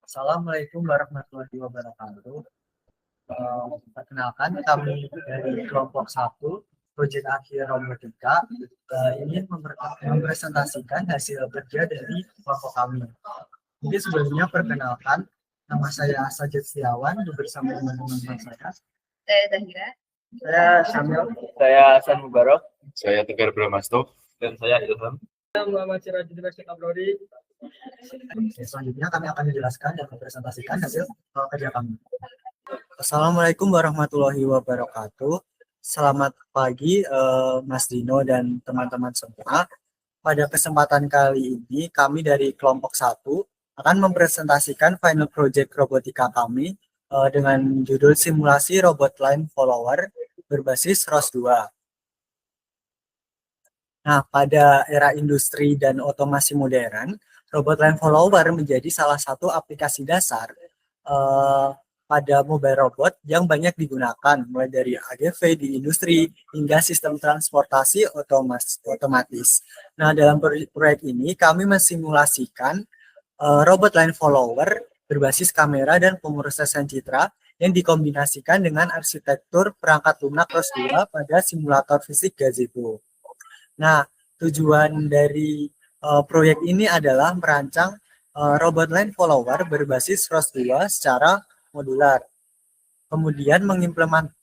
Assalamualaikum warahmatullahi wabarakatuh. Perkenalkan, kami dari kelompok 1 Proyek Akhir Robotika ingin mempresentasikan hasil kerja dari kelompok kami. Jadi sebelumnya perkenalkan, nama saya Sajid Setiawan bersama teman-teman saya. Saya Zahira. Saya Syamil. Saya Hasan Mubarok. Saya Tegar Brahmasto. Dan saya Ilham. Saya Muhammad Sirajudin Abrori. Selanjutnya kami akan menjelaskan dan mempresentasikan hasil kerja kami. Assalamualaikum warahmatullahi wabarakatuh. Selamat pagi Mas Dino dan teman-teman semua. Pada kesempatan kali ini kami dari kelompok 1 akan mempresentasikan final project robotika kami dengan judul simulasi robot line follower berbasis ROS 2. Nah, pada era industri dan otomasi modern, robot line follower menjadi salah satu aplikasi dasar pada mobile robot yang banyak digunakan, mulai dari AGV di industri hingga sistem transportasi otomatis. Nah, dalam proyek ini kami mensimulasikan robot line follower berbasis kamera dan pemrosesan citra yang dikombinasikan dengan arsitektur perangkat lunak ROS 2 pada simulator fisik gazebo. Nah, tujuan dari proyek ini adalah merancang robot line follower berbasis ROS 2 secara modular. Kemudian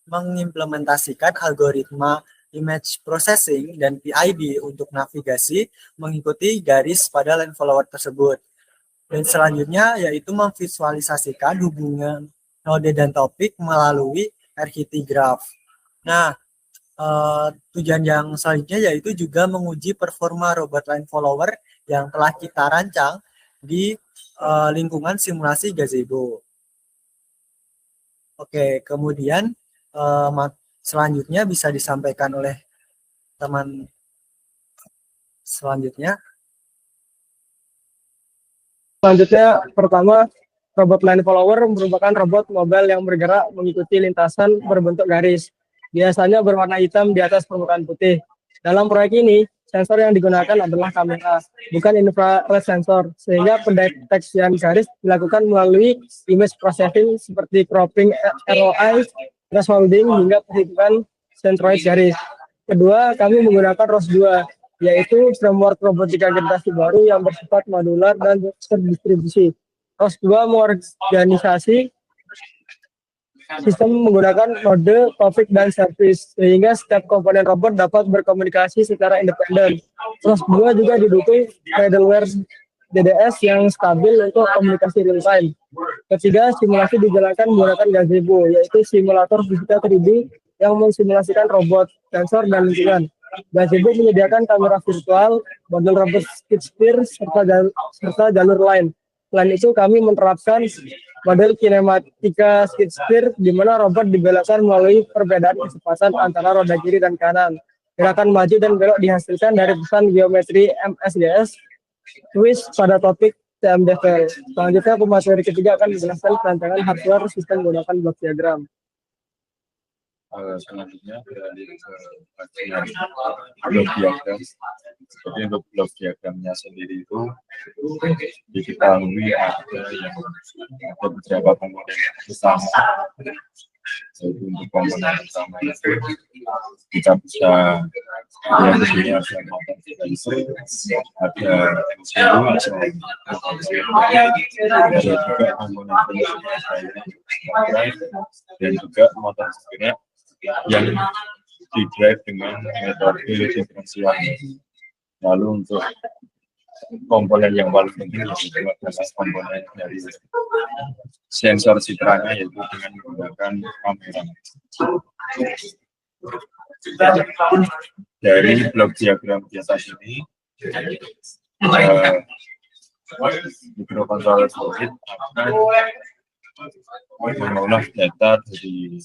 mengimplementasikan algoritma image processing dan PID untuk navigasi mengikuti garis pada line follower tersebut. Dan selanjutnya yaitu memvisualisasikan hubungan node dan topik melalui RGT graph. Nah, tujuan yang selanjutnya yaitu juga menguji performa robot line follower yang telah kita rancang di lingkungan simulasi gazebo. Oke, kemudian selanjutnya bisa disampaikan oleh teman selanjutnya. Pertama, robot line follower merupakan robot mobile yang bergerak mengikuti lintasan berbentuk garis. Biasanya berwarna hitam di atas permukaan putih. Dalam proyek ini, sensor yang digunakan adalah kamera, bukan infrared sensor, sehingga pendeteksian garis dilakukan melalui image processing seperti cropping ROI, thresholding, hingga perhitungan sentroid garis. Kedua, kami menggunakan ROS 2, yaitu framework robotika generasi baru yang bersifat modular dan terdistribusi. ROS 2 mengorganisasi sistem menggunakan mode, topik, dan service, sehingga setiap komponen robot dapat berkomunikasi secara independen. ROS 2 juga didukung middleware DDS yang stabil untuk komunikasi real time. Ketiga, simulasi dijalankan menggunakan gazebo, yaitu simulator fisika 3D yang mensimulasikan robot, sensor, dan lingkungan. Gazebo menyediakan kamera virtual, model robot skid steer, serta jalur line. Selain itu, kami menerapkan model kinematika skid steer, di mana robot dibelokkan melalui perbedaan kecepatan antara roda kiri dan kanan. Gerakan maju dan belok dihasilkan dari pesan geometri MSGS, twist pada topik TMDV. Selanjutnya, pemateri ketiga akan menjelaskan perancangan hardware sistem menggunakan blok diagram. Selanjutnya beralih ke bagian blok diagram. Jadi untuk blok diagramnya sendiri itu diketahui ada beberapa komponen utama. Jadi untuk komponen utama itu kita bisa lihat di sini ada motor itu, ada MCU ada juga komponen dan juga motor bergerak yang di-drive dengan metode diferensial. Lalu untuk komponen yang paling penting adalah komponen dari sensor citranya, yaitu dengan menggunakan kamera. Dari blok diagram di atas ini, microcontroller circuit akan mengolah data dari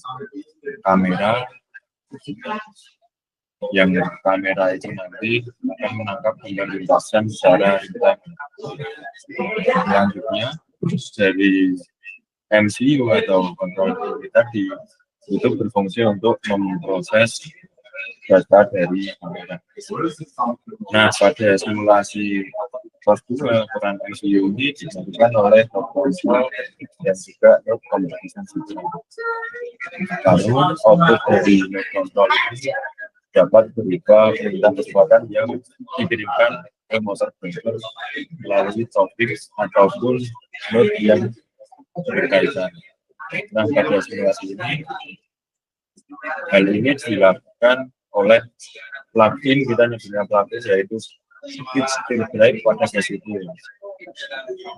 kamera, yang kamera itu nanti akan menangkap gambar lintasan secara real time. Selanjutnya dari MCU atau controller tadi itu berfungsi untuk memproses data dari kamera. Nah, pada simulasi Pos 2 peran MCU ini dilakukan oleh proposal dan juga communication system. Lalu output dari node control ini dapat berupa perintah kecepatan yang dikirimkan ke motor driver melalui topik ataupun node yang berkaitan. Nah, pada simulasi ini hal ini dilakukan oleh plugin, kita nyebutnya plugin yaitu Speed Still Drive pada VSIP.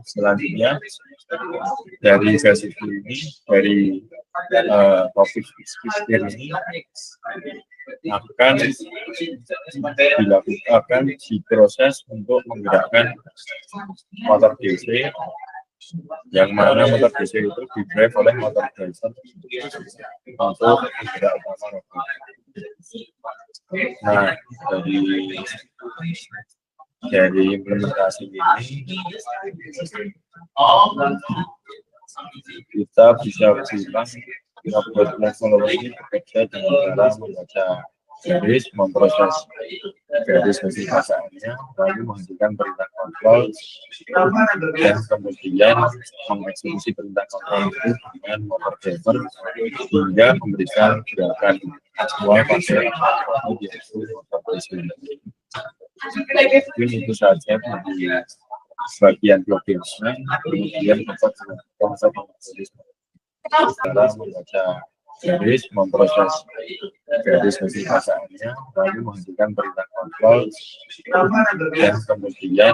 Selanjutnya dari VSIP ini, dari topik Speed Still ini akan dilakukan diproses untuk menggerakkan motor DC, yang mana motor DC itu di-drive oleh motor driver untuk bergerak utama robot. Nah, dari implementasi ini kita bisa bilang robot level ini bekerja dengan cara membaca garis, memproses garis spesifikasinya, lalu menghasilkan perintah kontrol, dan kemudian mengeksekusi perintah kontrol itu dengan motor driver hingga memberikan gerakan semua pakai yaitu motor driver. Mungkin itu saja di bagian blockchain, kemudian dapat konsep cara membaca garis, memproses garis spesifikasinya, lalu menghasilkan perintah kontrol, dan kemudian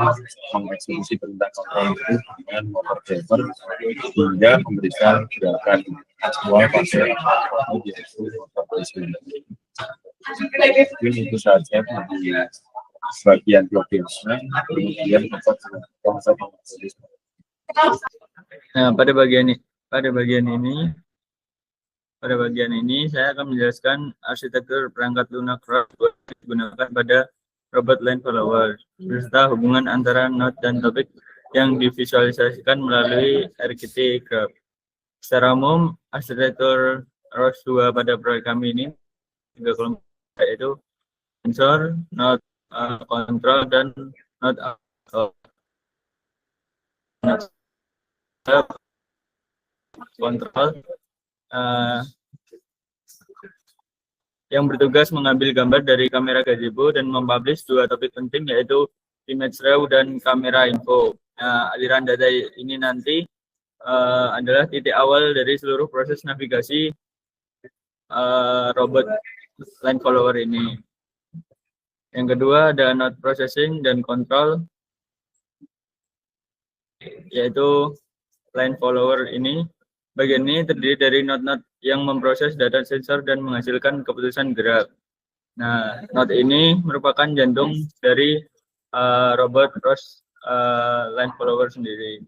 mengeksekusi perintah kontrol itu dengan motor driver hingga memberikan gerakan semua pakai yaitu motor driver. Mungkin itu saja di bagian blockchain, kemudian dapat konsep. Nah, pada bagian ini saya akan menjelaskan arsitektur perangkat lunak robot digunakan pada robot line follower serta hubungan antara node dan topik yang divisualisasikan melalui RGT graph. Secara umum, arsitektur ROS2 pada proyek kami ini tiga kelompok, yaitu sensor, node kontrol, dan node kontrol yang bertugas mengambil gambar dari kamera gazebo dan mempublish dua topik penting, yaitu image raw dan kamera info. Nah, aliran data ini nanti adalah titik awal dari seluruh proses navigasi robot line follower ini. Yang kedua ada node processing dan control, yaitu line follower ini. Bagian ini terdiri dari node-node yang memproses data sensor dan menghasilkan keputusan gerak. Nah, node ini merupakan jantung dari robot ROS line follower sendiri.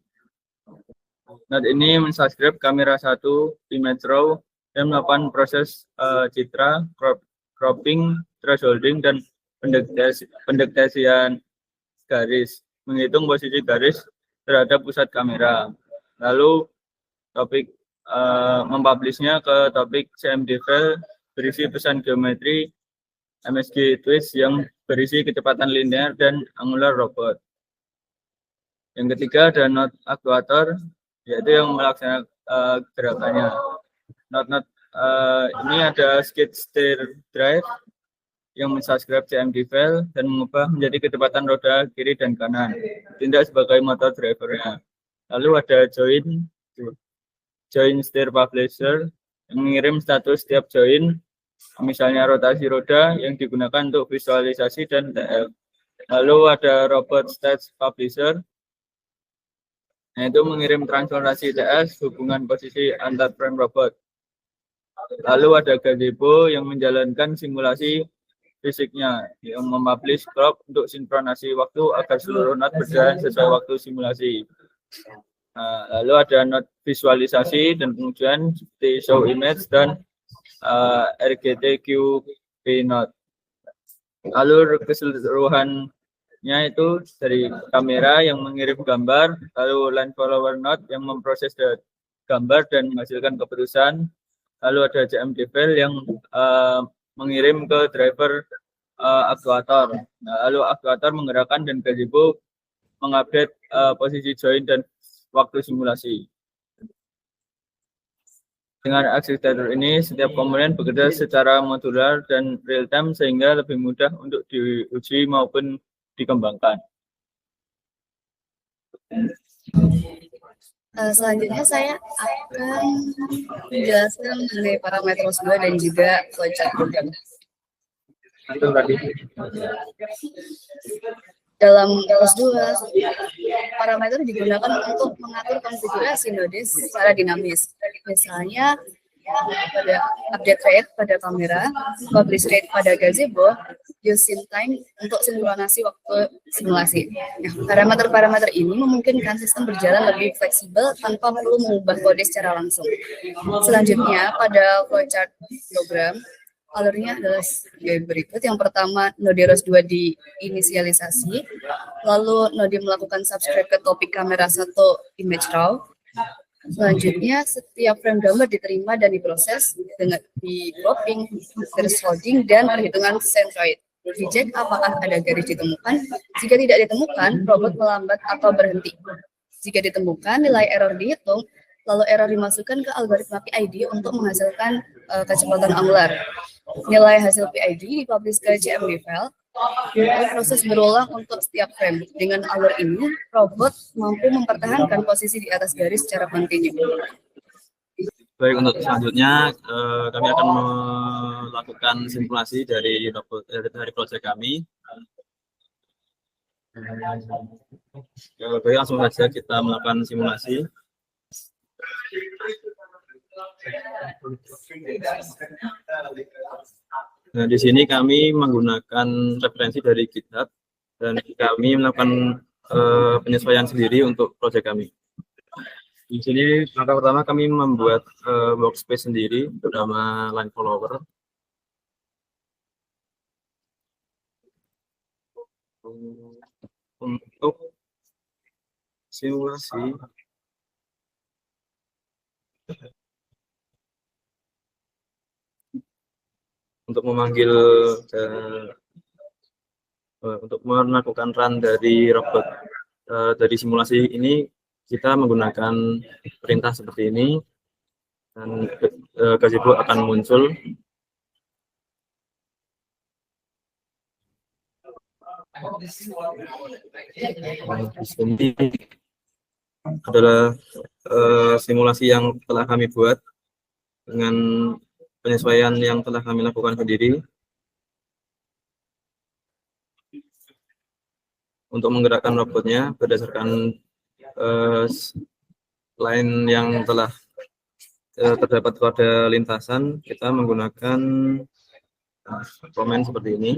Node ini mensubscribe kamera 1, image raw, dan melakukan proses citra, cropping, thresholding, dan pendeteksian garis, menghitung posisi garis terhadap pusat kamera. Lalu topik mempublishnya ke topik CMD file berisi pesan geometri MSG twist yang berisi kecepatan linear dan angular robot. Yang ketiga ada node aktuator, yaitu yang melaksanakan gerakannya. Node ini ada skid steer drive yang mensubscribe CMD file dan mengubah menjadi kecepatan roda kiri dan kanan, tindak sebagai motor drivernya. Lalu ada join steer publisher yang mengirim status setiap join, misalnya rotasi roda yang digunakan untuk visualisasi dan TL. Lalu ada robot stats publisher, yaitu mengirim transformasi TS hubungan posisi antar frame robot. Lalu ada gazebo yang menjalankan simulasi fisiknya, yang mempublish clock untuk sinkronasi waktu agar seluruh node berjalan sesuai waktu simulasi. Lalu ada node visualisasi dan pengujian seperti show image dan RGTQP node. Lalu keseluruhannya itu dari kamera yang mengirim gambar, lalu line follower node yang memproses gambar dan menghasilkan keputusan, lalu ada CMD file yang mengirim ke driver aktuator. Nah, lalu aktuator menggerakkan dan gazebo mengupdate posisi join dan waktu simulasi. Dengan akselerator ini, setiap komponen bekerja secara modular dan real-time sehingga lebih mudah untuk diuji maupun dikembangkan. Selanjutnya saya akan menjelaskan mengenai parameter ROS2 dan juga flowchart program. Dalam ROS2, parameter digunakan untuk mengatur konfigurasi node secara dinamis. Misalnya, pada update rate pada kamera, publish rate pada gazebo, use time untuk sinkronasi waktu simulasi. Nah, parameter-parameter ini memungkinkan sistem berjalan lebih fleksibel tanpa perlu mengubah kode secara langsung. Selanjutnya, pada flowchart program, alurnya adalah sebagai berikut. Yang pertama, node ROS2 diinisialisasi, lalu node melakukan subscribe ke topik kamera 1 image raw. Selanjutnya, setiap frame gambar diterima dan diproses dengan di cropping, thresholding, dan perhitungan centroid. Dicek apakah ada garis ditemukan. Jika tidak ditemukan, robot melambat atau berhenti. Jika ditemukan, nilai error dihitung, lalu error dimasukkan ke algoritma PID untuk menghasilkan kecepatan angular. Nilai hasil PID dipublish ke CMD file. Proses berulang untuk setiap frame. Dengan alur ini, robot mampu mempertahankan posisi di atas garis secara kontinu. Baik, untuk selanjutnya kami akan melakukan simulasi dari proyek kami. Baik, langsung saja kita melakukan simulasi. Nah, di sini kami menggunakan referensi dari GitHub dan kami melakukan penyesuaian sendiri untuk proyek kami. Di sini langkah pertama kami membuat workspace sendiri bernama line follower. Untuk simulasi untuk memanggil untuk melakukan run dari robot dari simulasi ini, kita menggunakan perintah seperti ini dan gazebo akan muncul. Di sini adalah simulasi yang telah kami buat dengan penyesuaian yang telah kami lakukan sendiri untuk menggerakkan robotnya berdasarkan line yang telah terdapat pada lintasan. Kita menggunakan komen seperti ini.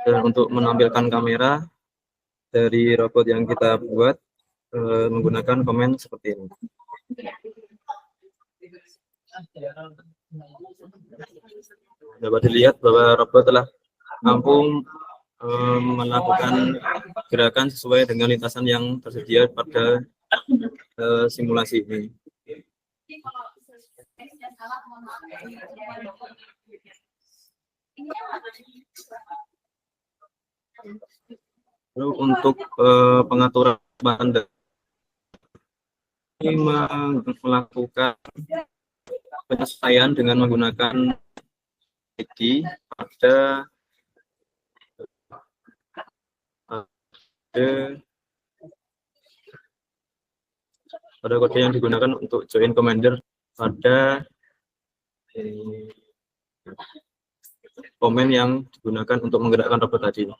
Dan untuk menampilkan kamera dari robot yang kita buat menggunakan komen seperti ini. Dapat dilihat bahwa robot telah mampu melakukan gerakan sesuai dengan lintasan yang tersedia pada simulasi ini. Lalu untuk pengaturan bandar ini melakukan penyesuaian dengan menggunakan ID pada kode yang digunakan untuk join commander pada komen yang digunakan untuk menggerakkan robot tadi.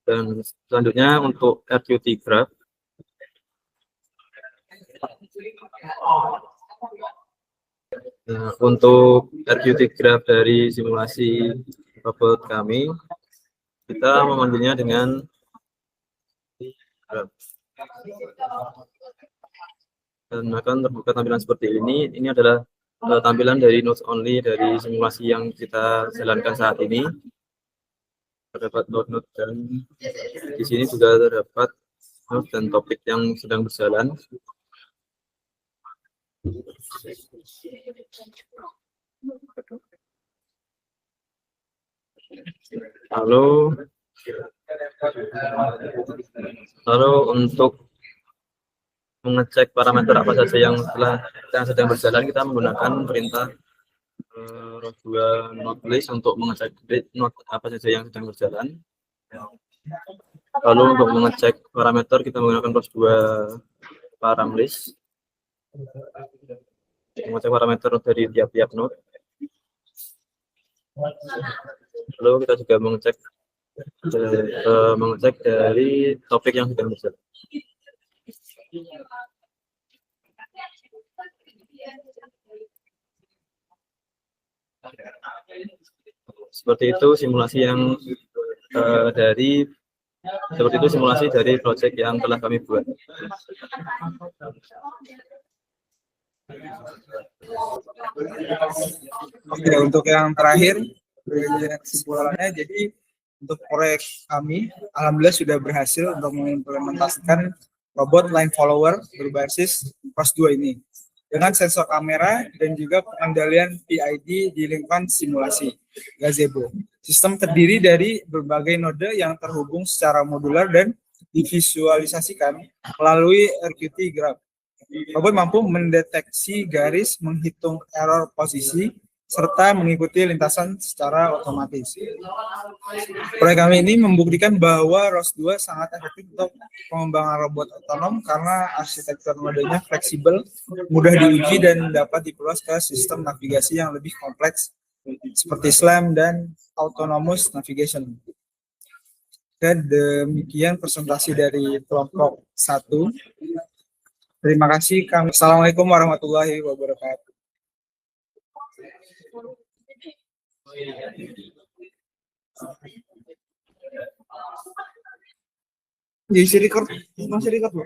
Dan selanjutnya untuk RQT graph. Nah, untuk RQT graph dari simulasi robot kami, kita memanggilnya dengan graph. Dan akan terbuka tampilan seperti ini. Ini adalah tampilan dari notes only dari simulasi yang kita jalankan saat ini. Terdapat note-note dan di sini juga terdapat note dan topik yang sedang berjalan. Lalu untuk mengecek parameter apa saja yang sedang berjalan, kita menggunakan perintah ROS2 not list untuk mengecek not apa saja yang sedang berjalan. Lalu untuk mengecek parameter kita menggunakan ROS2 param list, mengecek parameter dari tiap-tiap node. Lalu kita juga mengecek dari topik yang sedang berjalan. Seperti itu simulasi dari proyek yang telah kami buat. Oke, untuk yang terakhir kesimpulannya, jadi untuk proyek kami alhamdulillah sudah berhasil untuk mengimplementasikan robot line follower berbasis ROS2 ini dengan sensor kamera dan juga pengendalian PID di lingkungan simulasi gazebo. Sistem terdiri dari berbagai node yang terhubung secara modular dan divisualisasikan melalui RQT graph. Robot mampu mendeteksi garis, menghitung error posisi, serta mengikuti lintasan secara otomatis. Proyek kami ini membuktikan bahwa ROS2 sangat efektif untuk pengembangan robot otonom karena arsitektur nodenya fleksibel, mudah diuji, dan dapat diperluas ke sistem navigasi yang lebih kompleks seperti SLAM dan Autonomous Navigation. Dan demikian presentasi dari kelompok 1. Terima kasih. Assalamualaikum warahmatullahi wabarakatuh. Jadi record, masih record, Bu?